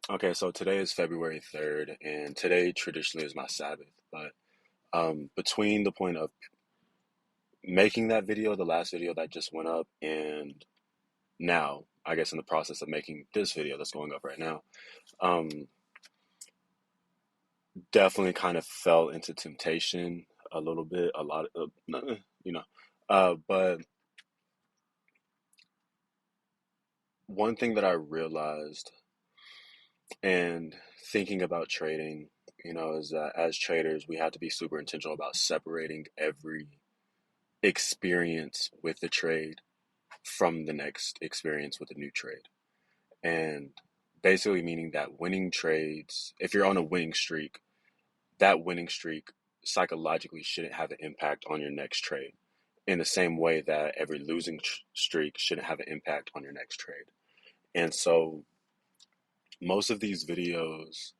Okay, so today is February 3rd, and today traditionally is my Sabbath. But between the point of making that video, the last video that just went up, and now, I guess in the process of making this video that's going up right now, um, definitely kind of fell into temptation a little bit, a lot of, you know. But one thing that I realized and thinking about trading, is that as traders, we have to be super intentional about separating every experience with the trade from the next experience with a new trade. And basically meaning that winning trades, if you're on a winning streak, that winning streak psychologically shouldn't have an impact on your next trade. In the same way that every losing streak shouldn't have an impact on your next trade. And so most of these videos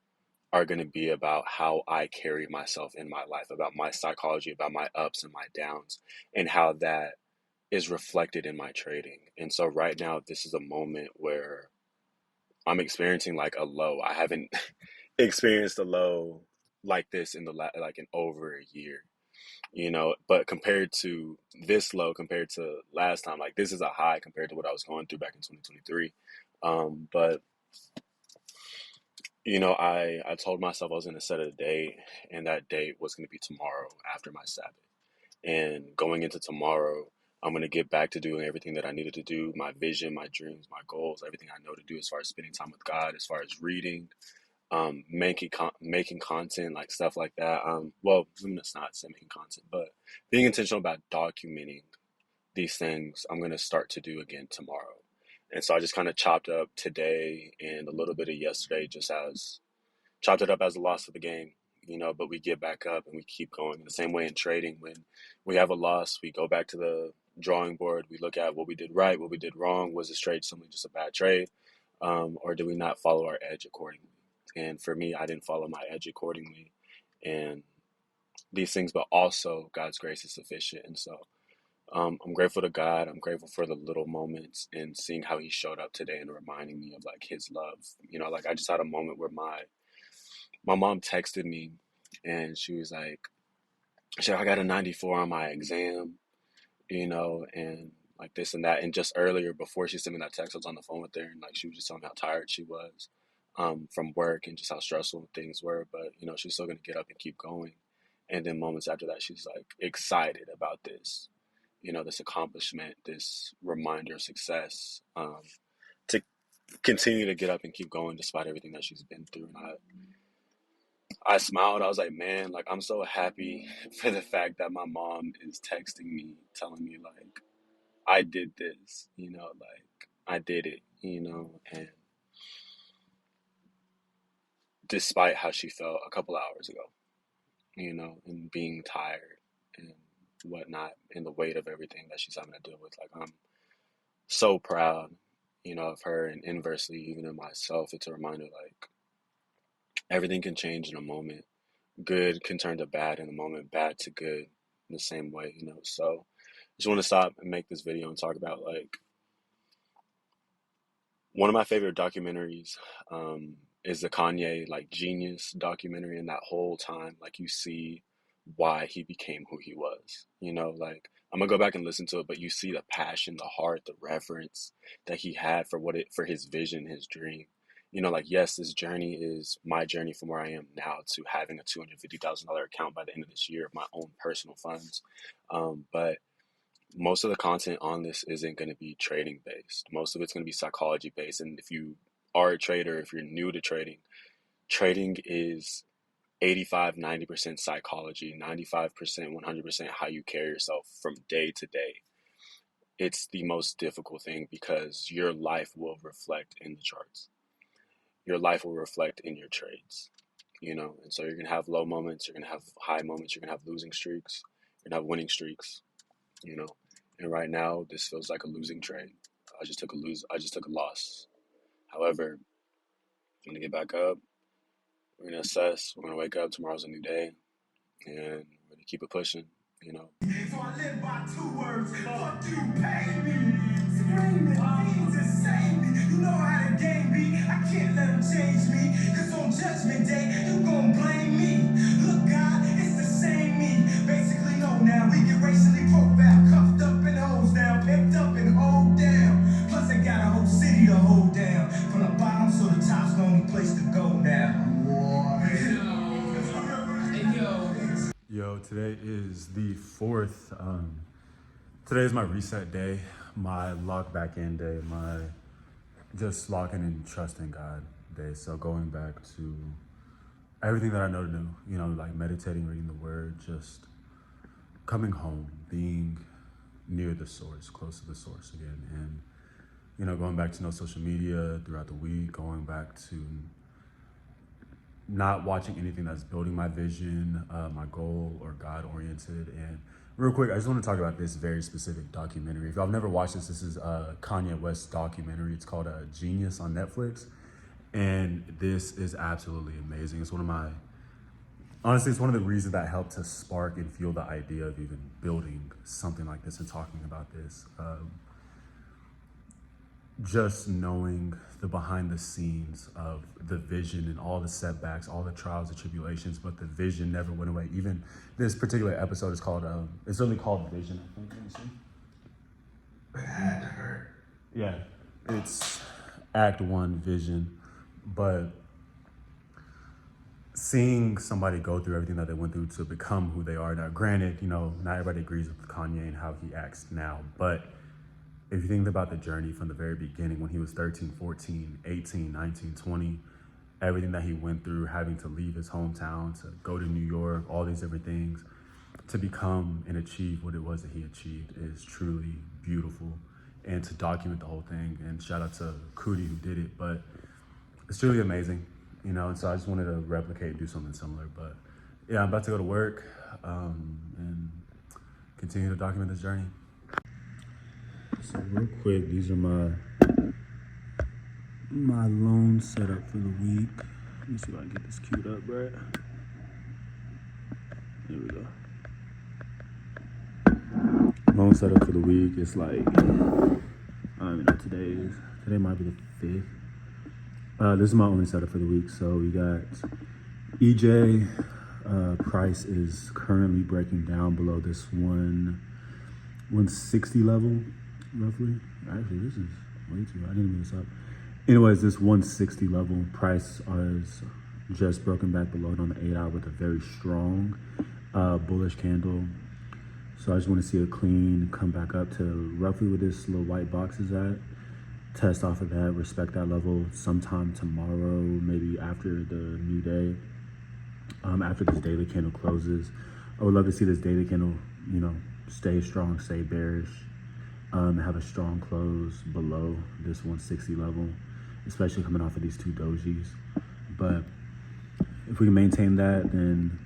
are going to be about how I carry myself in my life, about my psychology, about my ups and my downs, and how that is reflected in my trading. And so right now, this is a moment where I'm experiencing like a low. I haven't experienced a low like this in like in over a year, but compared to this low, compared to last time, like this is a high compared to what I was going through back in 2023. But I told myself I was going to set a date, and that date was going to be tomorrow after my Sabbath. And going into tomorrow, I'm going to get back to doing everything that I needed to do, my vision, my dreams, my goals, everything I know to do as far as spending time with God, as far as reading, making content, like stuff like that. Well, it's not say making content, but being intentional about documenting these things I'm going to start to do again tomorrow. And so I just kind of chopped up today and a little bit of yesterday, just as chopped it up as a loss of the game, but we get back up and we keep going. In the same way in trading, when we have a loss, we go back to the drawing board. We look at what we did right, what we did wrong. Was this trade simply just a bad trade? Or did we not follow our edge accordingly? And for me, I didn't follow my edge accordingly. And these things, but also God's grace is sufficient. And so I'm grateful to God. I'm grateful for the little moments and seeing how He showed up today and reminding me of like His love. Like I just had a moment where my mom texted me and she was like, I got a 94 on my exam, and like this and that. And just earlier, before she sent me that text, I was on the phone with her and like she was just telling me how tired she was from work and just how stressful things were. But, she's still going to get up and keep going. And then moments after that, she's like excited about this, this accomplishment, this reminder of success, to continue to get up and keep going despite everything that she's been through. And I smiled. I was like, man, like I'm so happy for the fact that my mom is texting me, telling me like I did this, like I did it, and despite how she felt a couple hours ago, and being tired and whatnot, and the weight of everything that she's having to deal with, like I'm so proud, of her, and inversely, even in myself, it's a reminder like everything can change in a moment. Good can turn to bad in a moment, bad to good in the same way, So I just want to stop and make this video and talk about like one of my favorite documentaries is the Kanye like Genius documentary, and that whole time like you see why he became who he was. Like I'm gonna go back and listen to it, but you see the passion, the heart, the reverence that he had for for his vision, his dream. Like yes, this journey is my journey from where I am now to having a $250,000 account by the end of this year of my own personal funds. But most of the content on this isn't going to be trading based. Most of it's going to be psychology based. And if you are a trader, if you're new to trading, trading is 85, 90% psychology, 95%, 100% how you carry yourself from day to day. It's the most difficult thing because your life will reflect in the charts. Your life will reflect in your trades, and so you're going to have low moments, you're going to have high moments, you're going to have losing streaks, you're going to have winning streaks, you know. And right now, this feels like a losing trade. I just took a loss. However, I'm gonna get back up. We're gonna assess. We're gonna wake up. Tomorrow's a new day, and we're gonna keep it pushing. So I live by two words. Fuck you, pay me. Screaming, Jesus save me. You know how the game be. I can't let them change me. place to go now. Yo, today is the 4th. Today is my reset day, my lock back in day, my just locking and trusting God day. So going back to everything that I know to do, you know, like meditating, reading the word, just coming home, being near the source, close to the source again. And, you know, going back to no social media throughout the week, going back to not watching anything that's building my vision, my goal, or God-oriented. And real quick, I just want to talk about this very specific documentary. If y'all have never watched this, this is a Kanye West documentary. It's called Genius on Netflix. And this is absolutely amazing. It's honestly, it's one of the reasons that helped to spark and fuel the idea of even building something like this and talking about this. Just knowing the behind the scenes of the vision and all the setbacks, all the trials and tribulations, but the vision never went away. Even this particular episode is called, it's really called Vision, I think. Let me see. It had to hurt. Yeah, it's Act 1 Vision, but seeing somebody go through everything that they went through to become who they are. Now, granted, you know, not everybody agrees with Kanye and how he acts now, but if you think about the journey from the very beginning, when he was 13, 14, 18, 19, 20, everything that he went through, having to leave his hometown, to go to New York, all these different things, to become and achieve what it was that he achieved is truly beautiful. And to document the whole thing, and shout out to Cootie who did it, but it's truly amazing, you know, and so I just wanted to replicate, do something similar. But yeah, I'm about to go to work and continue to document this journey. So real quick, these are my loan setup for the week. Let me see if I can get this queued up, right? There we go. Loan setup for the week. It's like, I don't even know what today is. Today might be the 5th. This is my only setup for the week. So we got EJ. Price is currently breaking down below this 160 level. Roughly. Actually, this is way too high. I didn't move this up. Anyways, this 160 level price is just broken back below it on the 8 hour with a very strong bullish candle. So I just want to see a clean come back up to roughly where this little white box is at. Test off of that, respect that level sometime tomorrow, maybe after the new day. After this daily candle closes, I would love to see this daily candle, you know, stay strong, stay bearish. Have a strong close below this 160 level, especially coming off of these two dojis. But if we can maintain that, then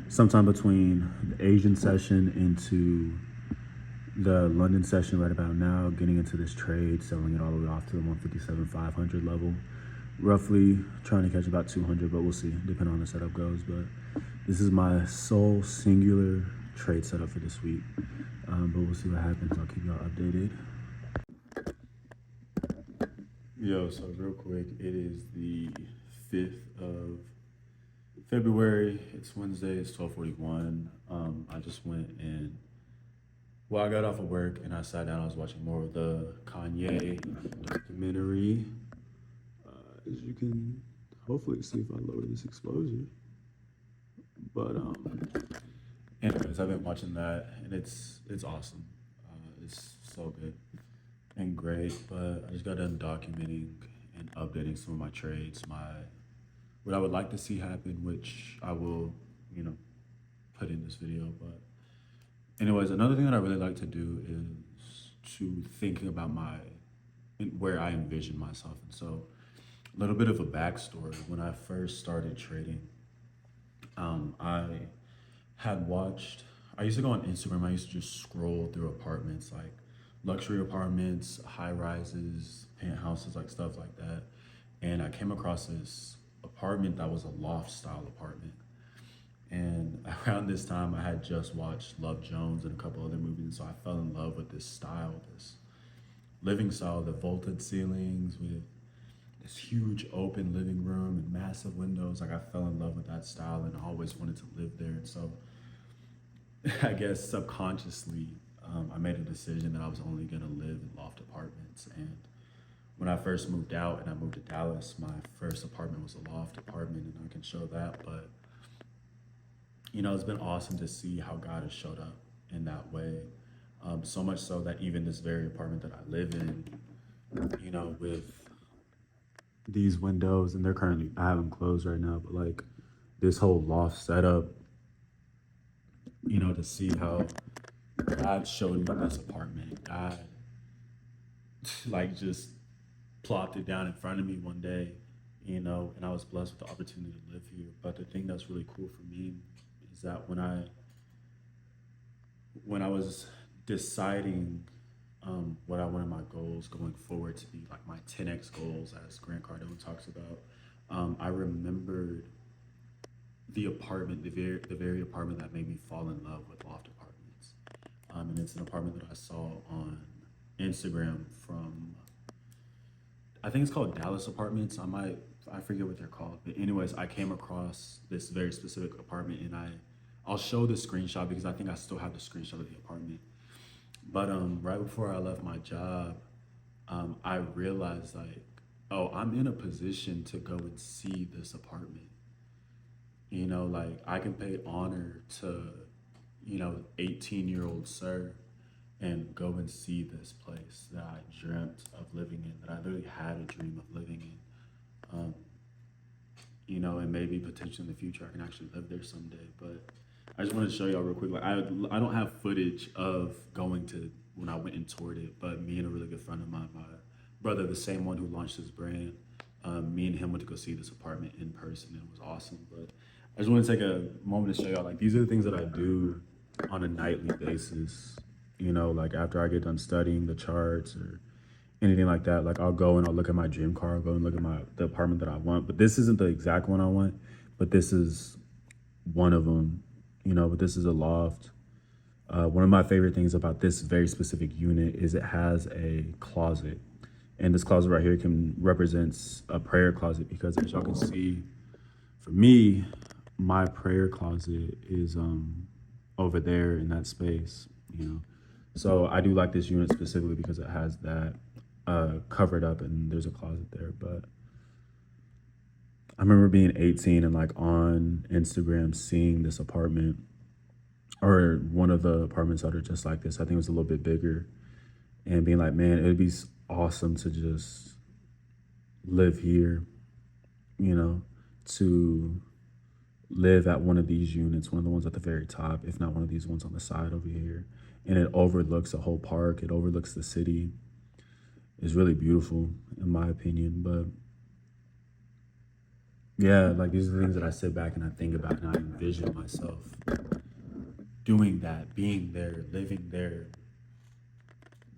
sometime between the Asian session into the London session right about now, getting into this trade, selling it all the way off to the 157,500 level, roughly trying to catch about 200, but we'll see, depending on how the setup goes. But this is my sole singular trade setup for this week. But we'll see what happens. I'll keep y'all updated. Yo, so real quick, it is the 5th of February. It's Wednesday, it's 12:41. I just went and, I got off of work and I sat down. I was watching more of the Kanye documentary. As you can hopefully see if I lower this exposure. But anyways, I've been watching that, and it's awesome. It's so good and great. But I just got done documenting and updating some of my trades, what I would like to see happen, which I will, you know, put in this video. But anyways, another thing that I really like to do is to thinking about where I envision myself. And so a little bit of a backstory. When I first started trading, I used to go on Instagram. I used to just scroll through apartments, like luxury apartments, high rises, penthouses, like stuff like that. And I came across this apartment that was a loft style apartment. And around this time I had just watched Love Jones and a couple other movies. And so I fell in love with this style, this living style, the vaulted ceilings with this huge open living room and massive windows. Like I fell in love with that style and I always wanted to live there. And so I guess subconsciously, I made a decision that I was only gonna live in loft apartments. And when I first moved out and I moved to Dallas, my first apartment was a loft apartment, and I can show that. But it's been awesome to see how God has showed up in that way. So much so that even this very apartment that I live in, with these windows, and I have them closed right now, but like this whole loft setup, to see how God showed me this apartment. God, like, just plopped it down in front of me one day, and I was blessed with the opportunity to live here. But the thing that's really cool for me is that when I was deciding what I wanted my goals going forward to be, like my 10x goals, as Grant Cardone talks about, I remembered the apartment, the very apartment that made me fall in love with loft apartments. And it's an apartment that I saw on Instagram from, I think it's called Dallas Apartments. I forget what they're called, but anyways, I came across this very specific apartment, and I'll show the screenshot because I think I still have the screenshot of the apartment. But right before I left my job, I realized, like, oh, I'm in a position to go and see this apartment. Like, I can pay honor to 18-year-old sir and go and see this place that I dreamt of living in, that I literally had a dream of living in. And maybe potentially in the future I can actually live there someday. But I just want to show y'all real quick. Like, I don't have footage of going to when I went and toured it, but me and a really good friend of mine, my brother, the same one who launched his brand, me and him went to go see this apartment in person. And it was awesome. But I just want to take a moment to show y'all, like, these are the things that I do on a nightly basis. Like, after I get done studying the charts or anything like that, like, I'll go and I'll look at my dream car, I'll go and look at the apartment that I want. But this isn't the exact one I want, but this is one of them. But this is a loft. One of my favorite things about this very specific unit is it has a closet. And this closet right here represents a prayer closet, because as y'all can see, for me, my prayer closet is over there in that space, So I do like this unit specifically because it has that covered up, and there's a closet there. But I remember being 18 and, like, on Instagram seeing this apartment, or one of the apartments that are just like this. I think it was a little bit bigger, and being like, man, it'd be awesome to just live here, to live at one of these units, one of the ones at the very top, if not one of these ones on the side over here. And it overlooks a whole park. It overlooks the city. It's really beautiful, in my opinion. But yeah, like, these are the things that I sit back and I think about, and I envision myself doing that, being there, living there,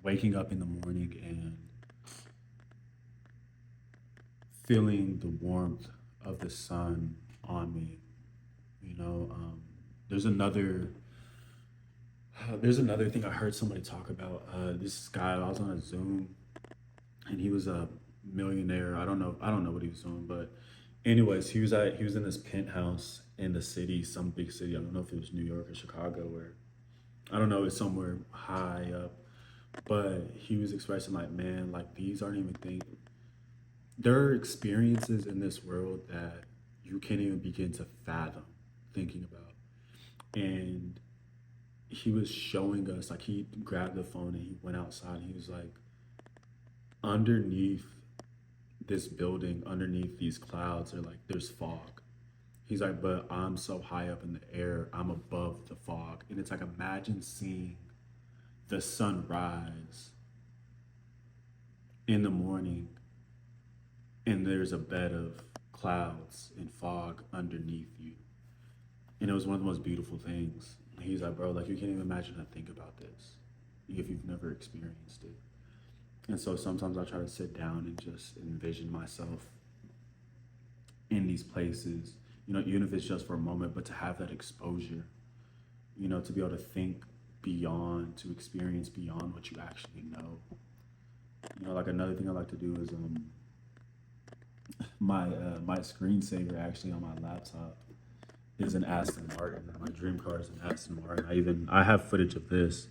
waking up in the morning and feeling the warmth of the sun on me. There's another thing I heard somebody talk about. This guy, I was on a Zoom, and he was a millionaire. I don't know what he was doing, but anyways, he was in this penthouse in the city, some big city. I don't know if it was New York or Chicago, or I don't know, it's somewhere high up. But he was expressing, like, man, like, these aren't even things. There are experiences in this world that you can't even begin to fathom thinking about. And he was showing us, like, he grabbed the phone and he went outside, and he was like, underneath this building, underneath these clouds, there's fog. He's like, but I'm so high up in the air, I'm above the fog. And it's like, imagine seeing the sun rise in the morning, and there's a bed of clouds and fog underneath you. And it was one of the most beautiful things. And he's like, bro, like, you can't even imagine to think about this if you've never experienced it. And so sometimes I try to sit down and just envision myself in these places, even if it's just for a moment, but to have that exposure, to be able to think beyond, to experience beyond what you actually know. Like, another thing I like to do is my screensaver actually on my laptop is an Aston Martin. My dream car is an Aston Martin. I have footage of this.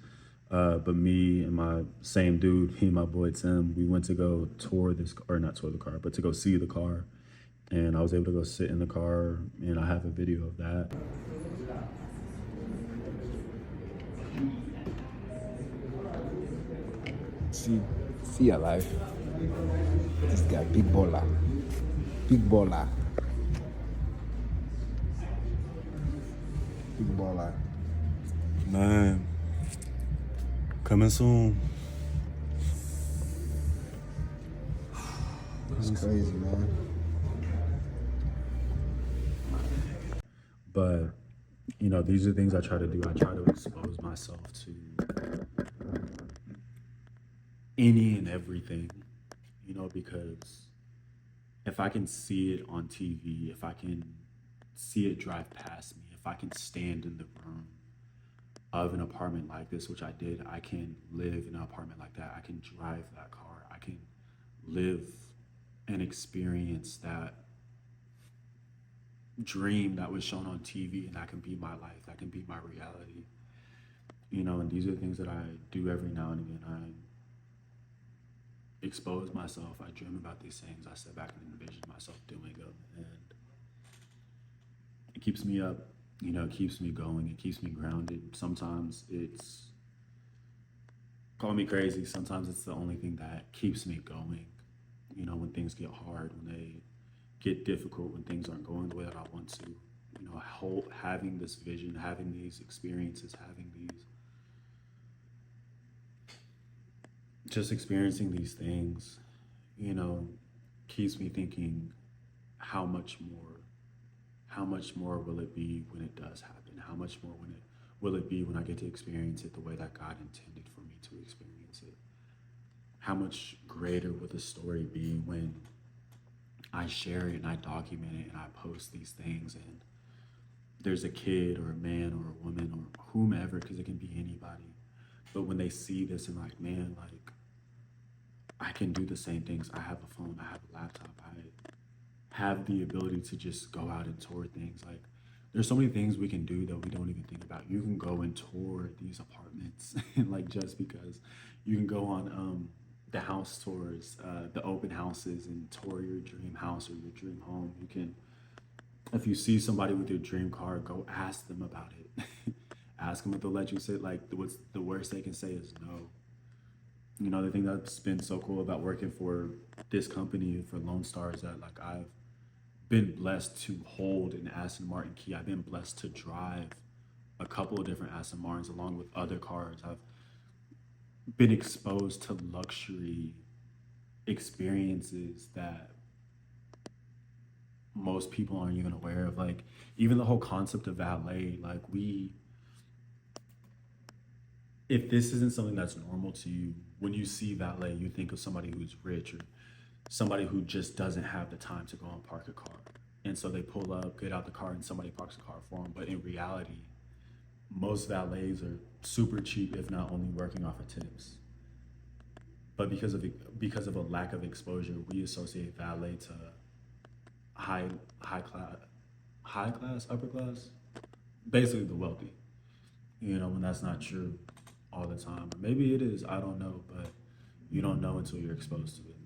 But me and my same dude, me and my boy Tim, we went to go tour this, or not tour the car, but to go see the car. And I was able to go sit in the car, and I have a video of that. See your life. This guy, big baller. Big baller. Big baller. Man, coming soon. It's crazy, man. But, you know, these are things I try to do. I try to expose myself to any and everything, you know, because if I can see it on TV, if I can see it drive past me, if I can stand in the room of an apartment like this, which I did, I can live in an apartment like that. I can drive that car. I can live and experience that dream that was shown on TV, and that can be my life. That can be my reality. You know, and these are things that I do every now and again. I expose myself. I dream about these things. I sit back and envision myself doing them, and it keeps me up. You know, it keeps me going. It keeps me grounded. Sometimes it's, call me crazy, sometimes it's the only thing that keeps me going. You know, when things get hard, when they get difficult, when things aren't going the way that I want to. You know, having this vision, having these experiences, having these, just experiencing these things, you know, keeps me thinking, how much more will it be when it does happen? How much more will it be when I get to experience it the way that God intended for me to experience it? How much greater will the story be when I share it and I document it and I post these things, and there's a kid or a man or a woman or whomever, because it can be anybody, but when they see this and like, man, like, I can do the same things. I have a phone, I have a laptop, I have the ability to just go out and tour things. Like, there's so many things we can do that we don't even think about. You can go and tour these apartments, like, just because you can go on the house tours, the open houses, and tour your dream house or your dream home. You can, if you see somebody with your dream car, go ask them about it. Ask them if they'll let you sit. Like, what's the worst they can say is no. You know, the thing that's been so cool about working for this company, for Lone Star, is that, like, I've been blessed to hold an Aston Martin key. I've been blessed to drive a couple of different Aston Martins along with other cars. I've been exposed to luxury experiences that most people aren't even aware of. Like, even the whole concept of valet, like, if this isn't something that's normal to you, when you see valet, you think of somebody who's rich or somebody who just doesn't have the time to go and park a car. And so they pull up, get out the car, and somebody parks a car for them. But in reality, most valets are super cheap, if not only working off of tips. But because of a lack of exposure, we associate valet to high class, upper class, basically the wealthy. You know, when that's not true all the time. Or maybe it is, I don't know, but you don't know until you're exposed to it.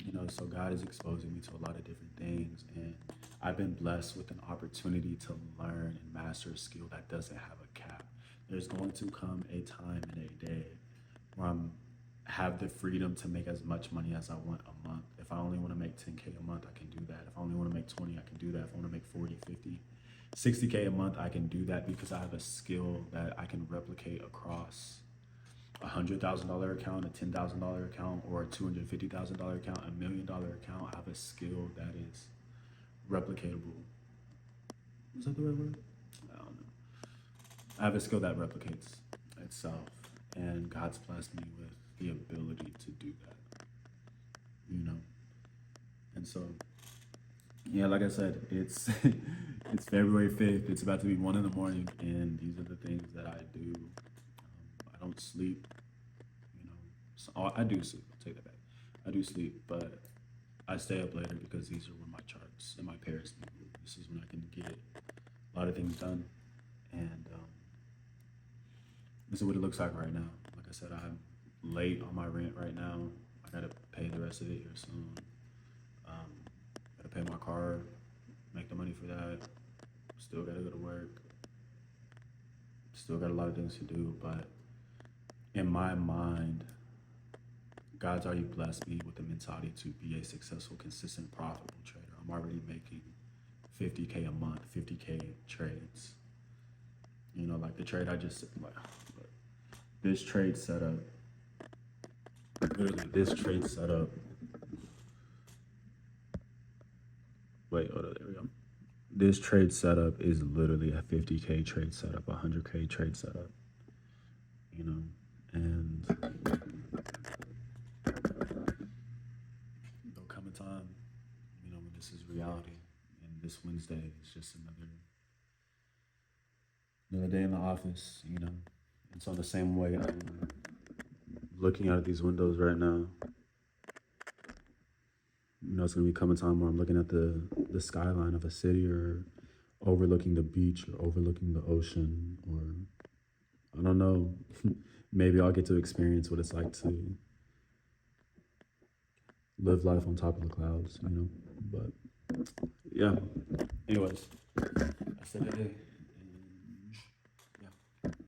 You know, so God is exposing me to a lot of different things, and I've been blessed with an opportunity to learn and master a skill that doesn't have a cap. There's going to come a time and a day where have the freedom to make as much money as I want a month. If I only want to make 10K a month, I can do that. If I only want to make 20, I can do that. If I want to make 40, 50, 60K a month, I can do that because I have a skill that I can replicate across $100,000 account, a $10,000 account, or a $250,000 account, $1 million account. I have a skill that is replicatable. Is that the right word? I don't know. I have a skill that replicates itself, and God's blessed me with the ability to do that, you know? And so, yeah, like I said, it's it's February 5th. It's about to be 1 a.m, and these are the things that I do. I don't sleep, you know. So, I do sleep. I'll take that back. I do sleep, but I stay up later because these are when my charts and my pairs move. This is when I can get a lot of things done, and this is what it looks like right now. Like I said, I'm late on my rent right now. I gotta pay the rest of it here soon. Gotta pay my car, make the money for that. Still gotta go to work. Still got a lot of things to do, but in my mind, God's already blessed me with the mentality to be a successful, consistent, profitable trader. I'm already making 50K a month, 50K trades. You know, like the trade I just, like, this trade setup, literally this trade setup, wait, hold on, there we go. This trade setup is literally a 50K trade setup, a 100K trade setup, you know, and there'll come a time, you know, when this is reality, and this Wednesday is just another day in the office, you know. And so the same way I'm looking out of these windows right now, you know, it's gonna become a time where I'm looking at the skyline of a city, or overlooking the beach, or overlooking the ocean, or I don't know, maybe I'll get to experience what it's like to live life on top of the clouds, you know. But yeah, anyways, that's the day.